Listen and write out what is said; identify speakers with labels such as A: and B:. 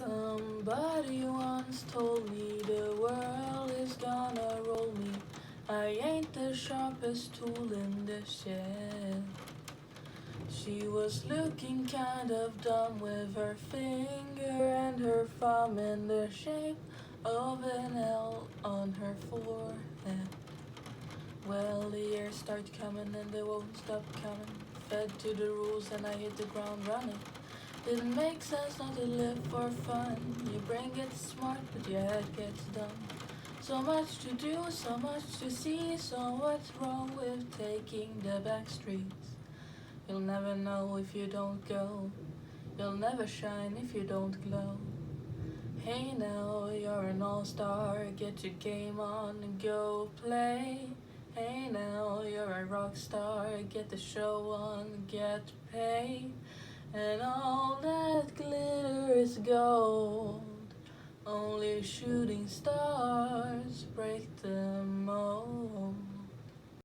A: Somebody once told me the world is gonna roll me. I ain't the sharpest tool in the shed. She was looking kind of dumb with her finger and her thumb in the shape of an L on her forehead. Well, the years start coming and they won't stop coming. Fed to the rules and I hit the ground running. Didn't make sense not to live for fun. Your brain gets smart, but your head gets dumb. So much to do, so much to see. So what's wrong with taking the back streets? You'll never know if you don't go. You'll never shine if you don't glow. Hey now, you're an all-star. Get your game on and go play. Hey now, you're a rock star. Get the show on, get paid. And all that glitter is gold. Only shooting stars break the mold.